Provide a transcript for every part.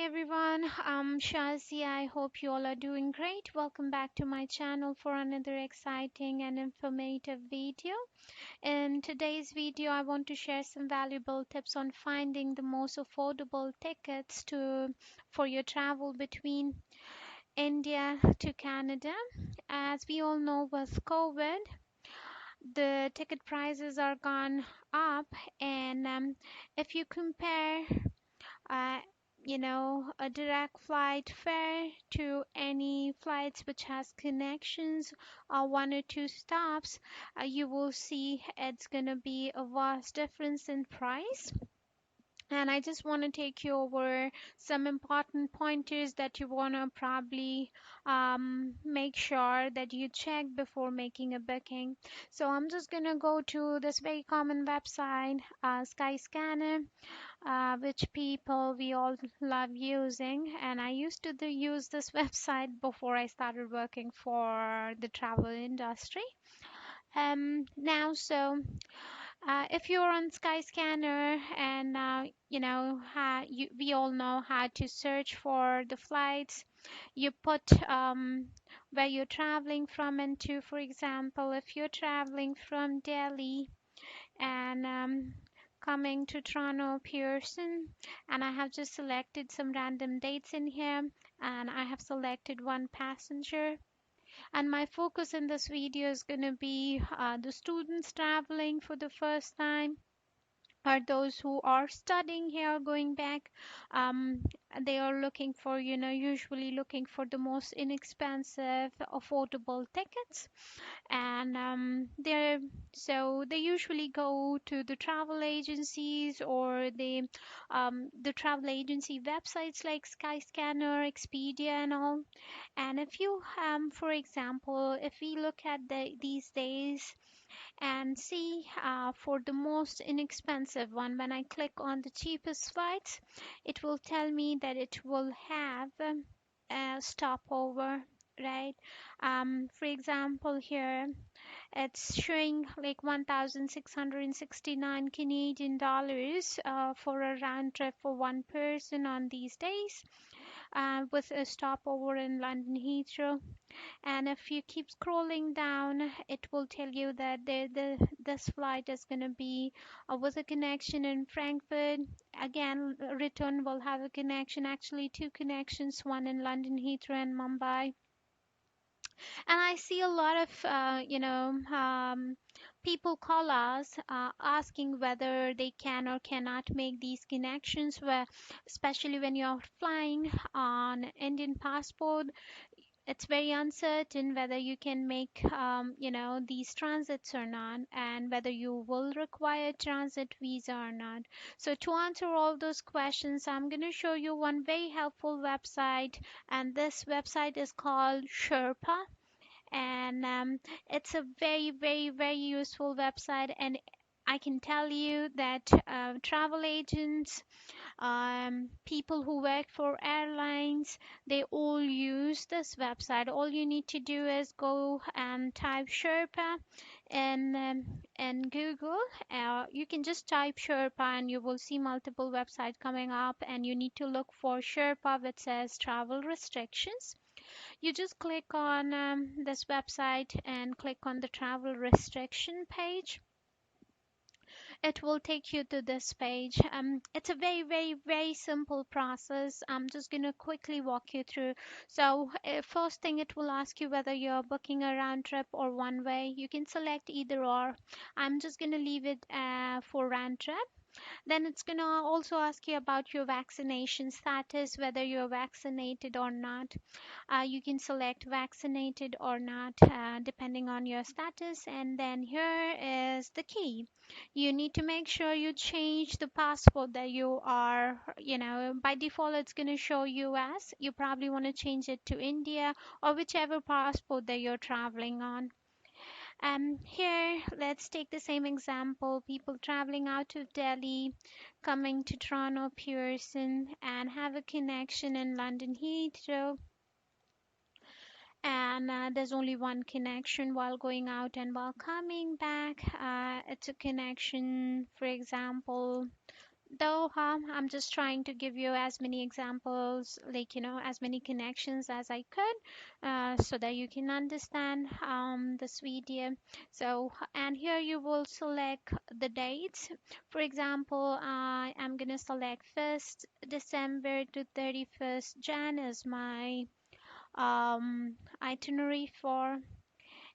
everyone, I'm Shazia. I hope you all are doing great. Welcome back to my channel for another exciting and informative video. In today's video, I want to share some valuable tips on finding the most affordable tickets for your travel between India to Canada. As we all know, with COVID, the ticket prices are gone up, and if you compare uh, a direct flight fare to any flights which has connections or one or two stops, you will see it's gonna be a vast difference in price. And I just want to take you over some important pointers that you want to probably make sure that you check before making a booking. So I'm just going to go to this very common website, Skyscanner, which people we all love using. And I used to use this website before I started working for the travel industry. Now, so if you're on Skyscanner and we all know how to search for the flights, you put where you're traveling from and to. For example, if you're traveling from Delhi and coming to Toronto Pearson, and I have just selected some random dates in here, and I have selected one passenger. And my focus in this video is going to be the students traveling for the first time, or those who are studying here going back. um, they are looking for, usually looking for the most inexpensive affordable tickets. And they usually go to the travel agencies, or the travel agency websites like Skyscanner, Expedia, and all. And if you for example, if we look at these days and see for the most inexpensive one, when I click on the cheapest flights, it will tell me that it will have a stopover, right? For example, here it's showing like 1,669 Canadian dollars for a round trip for one person on these days, with a stopover in London Heathrow. And if you keep scrolling down, it will tell you that this flight is going to be with a connection in Frankfurt. Again, return will have a connection, actually two connections, one in London Heathrow and Mumbai. And I see a lot of, people call us asking whether they can or cannot make these connections, where, especially when you're flying on Indian passport, it's very uncertain whether you can make these transits or not, and whether you will require transit visa or not. So to answer all those questions, I'm going to show you one very helpful website, and this website is called Sherpa. And it's a very, very, very useful website. And I can tell you that travel agents, people who work for airlines, they all use this website. All you need to do is go and type Sherpa in Google. You can just type Sherpa and you will see multiple websites coming up, and you need to look for Sherpa which says travel restrictions. You just click on this website and click on the travel restriction page. It will take you to this page. It's a very, very, very simple process. I'm just going to quickly walk you through. So, first thing, it will ask you whether you're booking a round trip or one way. You can select either or. I'm just going to leave it for round trip. Then it's going to also ask you about your vaccination status, whether you're vaccinated or not. You can select vaccinated or not, depending on your status. And then here is the key. You need to make sure you change the passport that you are, by default it's going to show US. You probably want to change it to India, or whichever passport that you're traveling on. Here, let's take the same example. People traveling out of Delhi, coming to Toronto Pearson, and have a connection in London Heathrow. And there's only one connection while going out, and while coming back, it's a connection, for example, Though I'm just trying to give you as many examples, like, as many connections as I could, so that you can understand this video. So, and here you will select the dates. For example, I am going to select 1st December to 31st Jan as my itinerary for.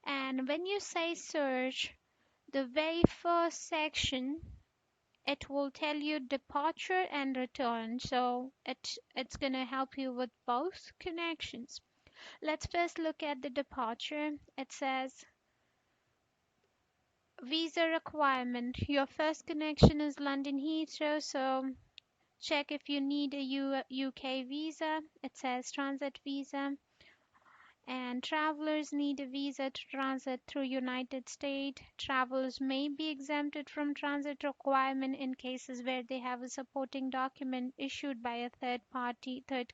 And when you say search, the very first section, it will tell you departure and return, so it's going to help you with both connections. Let's first look at the departure. It says visa requirement. Your first connection is London Heathrow, so check if you need a UK visa. It says transit visa, and travelers need a visa to transit through United States. Travelers may be exempted from transit requirement in cases where they have a supporting document issued by a third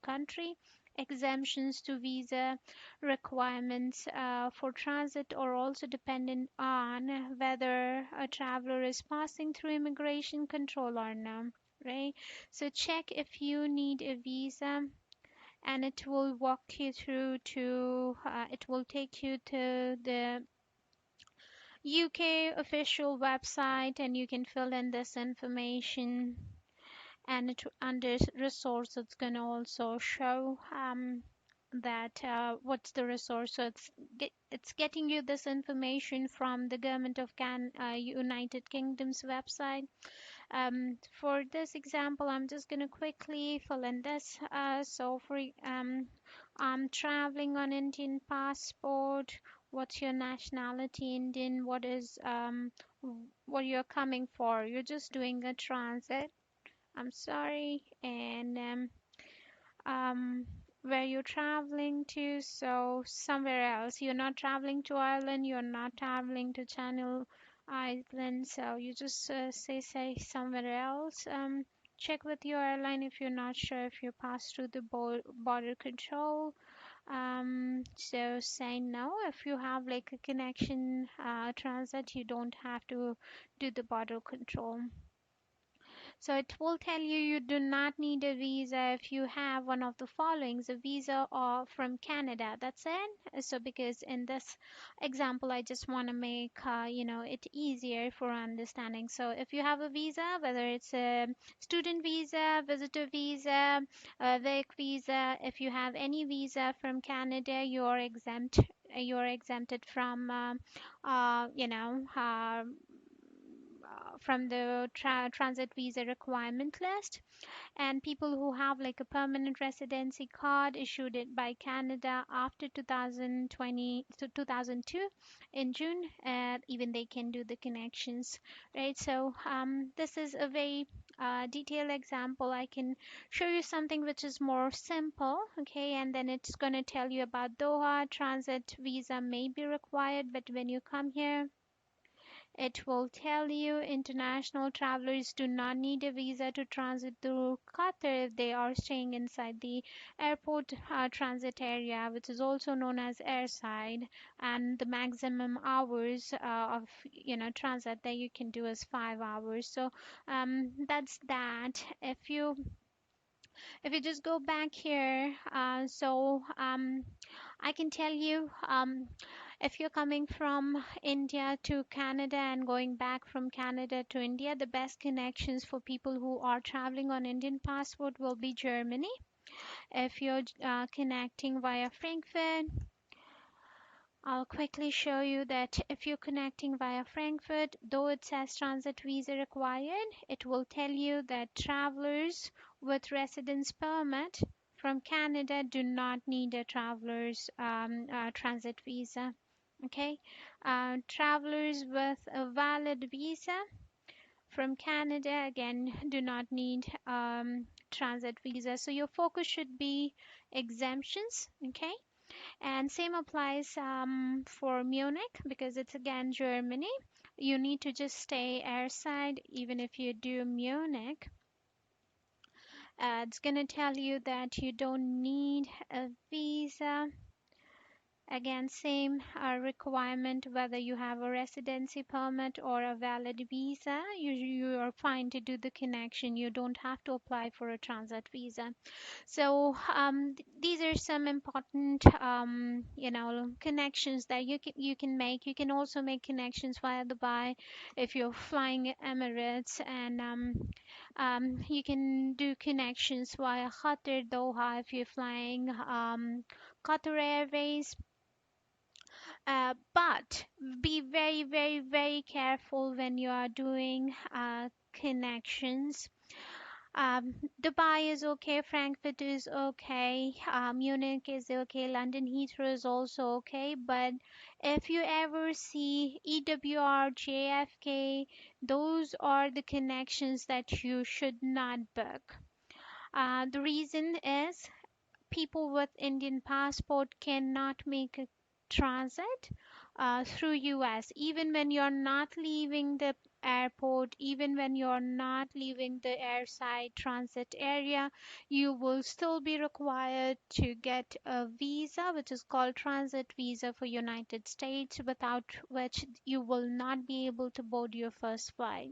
country. Exemptions to visa requirements for transit are also dependent on whether a traveler is passing through immigration control or not, right? So check if you need a visa, and it will walk you through to it will take you to the UK official website, and you can fill in this information, and under resource it's going to also show that what's the resource. So it's getting you this information from the government of United Kingdom's website. For this example, I'm just going to quickly fill in this. I'm traveling on Indian passport. What's your nationality? Indian. What you're coming for? You're just doing a transit. I'm sorry. And where you're traveling to, so somewhere else. You're not traveling to Ireland, you're not traveling to Channel Island, so you just say somewhere else. Check with your airline if you're not sure if you pass through the border control. So say no. If you have like a connection transit, you don't have to do the border control. So it will tell you you do not need a visa if you have one of the followings, a visa or from Canada. That's it. So because in this example, I just want to make it easier for understanding. So if you have a visa, whether it's a student visa, visitor visa, a work visa, if you have any visa from Canada, you're exempt. You're exempted from, from the transit visa requirement list. And people who have like a permanent residency card issued it by Canada after 2020 to 2002 in June, even they can do the connections, right? So this is a very detailed example. I can show you something which is more simple, okay? And then it's going to tell you about Doha. Transit visa may be required, but when you come here, it will tell you international travelers do not need a visa to transit through Qatar if they are staying inside the airport transit area, which is also known as airside, and the maximum hours of transit that you can do is 5 hours. So that's that. If you just go back here, I can tell you, if you're coming from India to Canada and going back from Canada to India, the best connections for people who are traveling on Indian passport will be Germany. If you're connecting via Frankfurt, I'll quickly show you that if you're connecting via Frankfurt, though it says transit visa required, it will tell you that travelers with residence permit from Canada do not need a traveler's transit visa. Okay, travelers with a valid visa from Canada again do not need transit visa. So your focus should be exemptions. Okay, and same applies for Munich because it's again Germany. You need to just stay airside even if you do Munich. It's going to tell you that you don't need a visa Again, same requirement whether you have a residency permit or a valid visa, you are fine to do the connection. You don't have to apply for a transit visa. So these are some important, connections that you can make. You can also make connections via Dubai if you're flying Emirates, and you can do connections via Qatar Doha if you're flying Qatar Airways. But be very, very, very careful when you are doing connections. Dubai is okay, Frankfurt is okay, Munich is okay, London Heathrow is also okay. But if you ever see EWR, JFK, those are the connections that you should not book. The reason is people with Indian passport cannot make a transit through US. Even when you're not leaving the airport, even when you're not leaving the airside transit area, you will still be required to get a visa, which is called transit visa for United States, without which you will not be able to board your first flight.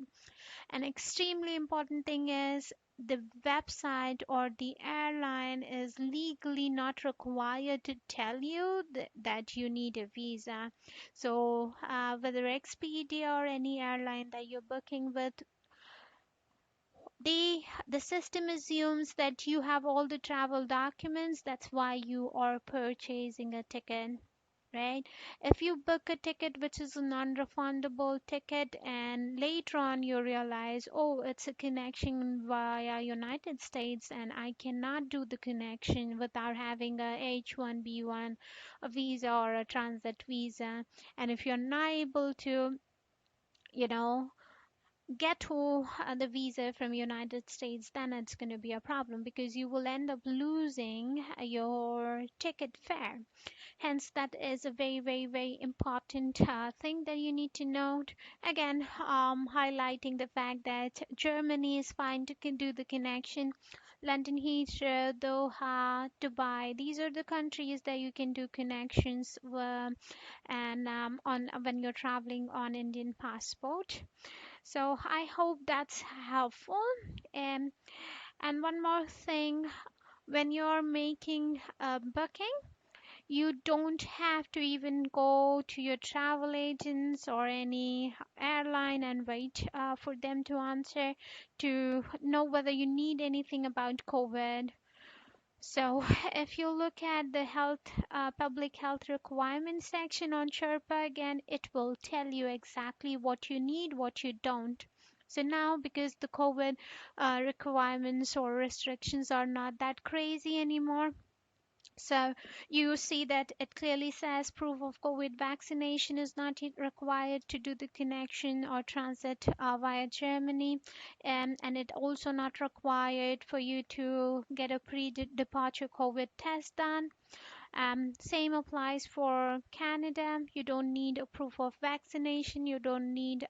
An extremely important thing is the website or the airline is legally not required to tell you that you need a visa. So, whether Expedia or any airline that you're booking with, the system assumes that you have all the travel documents. That's why you are purchasing a ticket, right? If you book a ticket which is a non-refundable ticket and later on you realize, oh, it's a connection via United States and I cannot do the connection without having a H-1B1, a visa or a transit visa, and if you're not able to, you know, get to the visa from United States, then it's going to be a problem because you will end up losing your ticket fare. Hence, that is a very, very, very important thing that you need to note. Again, highlighting the fact that Germany is fine to can do the connection. London Heathrow, Doha, Dubai, these are the countries that you can do connections and on when you're traveling on Indian passport. So I hope that's helpful. Um, and one more thing, when you're making a booking, you don't have to even go to your travel agents or any airline and wait for them to answer to know whether you need anything about COVID. So, if you look at the public health requirements section on Sherpa, again, it will tell you exactly what you need, what you don't. So now, because the COVID requirements or restrictions are not that crazy anymore, so you see that it clearly says proof of COVID vaccination is not yet required to do the connection or transit via Germany, and it also not required for you to get a pre-departure COVID test done. Same applies for Canada. You don't need a proof of vaccination. You don't need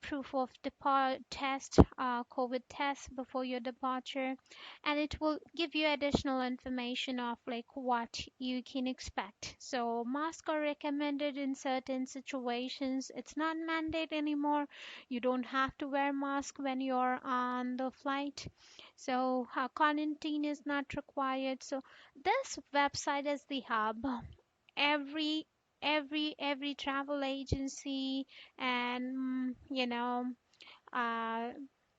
proof of depart test, COVID test before your departure, and it will give you additional information of like what you can expect. So masks are recommended in certain situations. It's not mandate anymore. You don't have to wear mask when you're on the flight. So quarantine is not required. So this website is the hub. Every every travel agency and uh,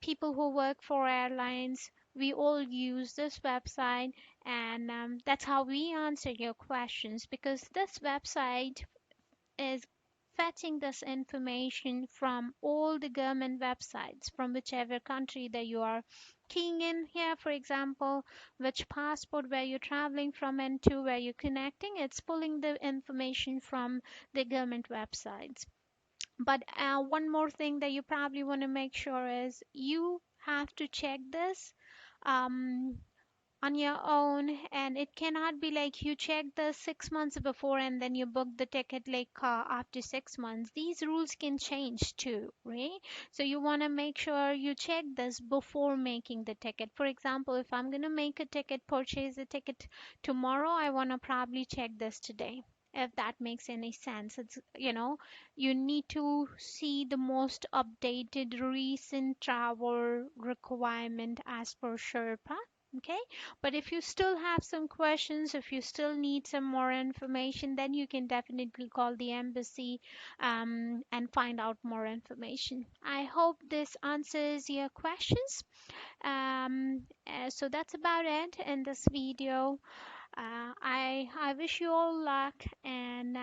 people who work for airlines, we all use this website, and that's how we answer your questions because this website is fetching this information from all the government websites from whichever country that you are keying in here. For example, which passport where you're traveling from and to where you're connecting, it's pulling the information from the government websites. But one more thing that you probably want to make sure is you have to check this. Um, on your own, and it cannot be like you check the 6 months before and then you book the ticket like after 6 months. These rules can change too, right? So you want to make sure you check this before making the ticket. For example, if I'm going to make a ticket, purchase a ticket tomorrow, I want to probably check this today, if that makes any sense. It's, you need to see the most updated recent travel requirement as per Sherpa. Okay, but if you still have some questions, if you still need some more information, then you can definitely call the embassy and find out more information. I hope this answers your questions. So that's about it in this video. I wish you all luck, and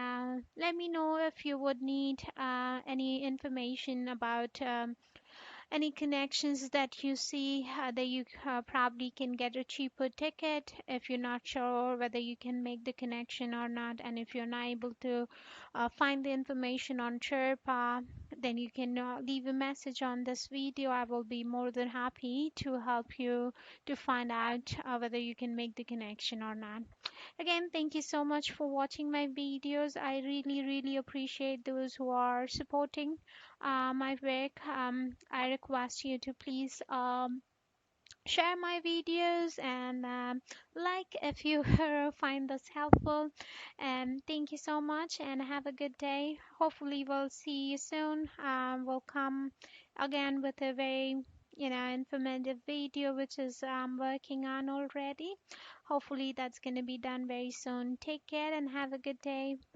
let me know if you would need any information about any connections that you see that you probably can get a cheaper ticket if you're not sure whether you can make the connection or not, and if you're not able to find the information on Chirpa, then you can leave a message on this video. I will be more than happy to help you to find out whether you can make the connection or not. Again, thank you so much for watching my videos. I really, really appreciate those who are supporting my work. I request you to please share my videos and like if you find this helpful. And thank you so much and have a good day. Hopefully, we'll see you soon. We'll come again with a very informative video which is working on already. Hopefully that's going to be done very soon. Take care and have a good day. Bye.